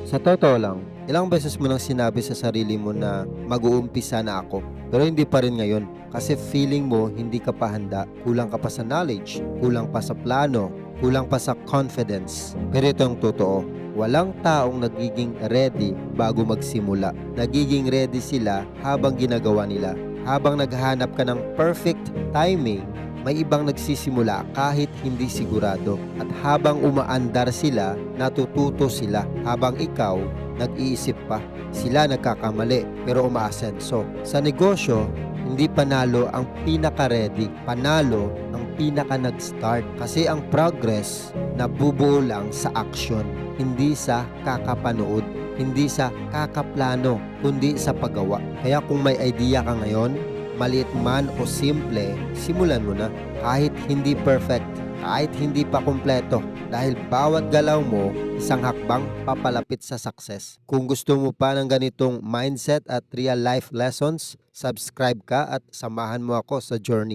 Sa totoo lang, ilang beses mo nang sinabi sa sarili mo na mag-uumpisa na ako, pero hindi pa rin ngayon. Kasi feeling mo hindi ka pa handa, kulang ka pa sa knowledge, kulang pa sa plano, kulang pa sa confidence. Pero ito ang totoo, walang taong nagiging ready bago magsimula. Nagiging ready sila habang ginagawa nila. Habang naghahanap ka ng perfect timing, may ibang nagsisimula kahit hindi sigurado. At habang umaandar sila, natututo sila. Habang ikaw, nag-iisip pa. Sila nagkakamali pero umaasenso. Sa negosyo, hindi panalo ang pinaka-ready. Panalo ang pinaka-nag-start. Kasi ang progress nabubuo lang sa action, hindi sa kakapanood, hindi sa kakaplano, kundi sa paggawa. Kaya kung may idea ka ngayon, maliit man o simple, simulan mo na. Kahit hindi perfect, kahit hindi pa kumpleto. Dahil bawat galaw mo, isang hakbang papalapit sa success. Kung gusto mo pa ng ganitong mindset at real life lessons, subscribe ka at samahan mo ako sa journey.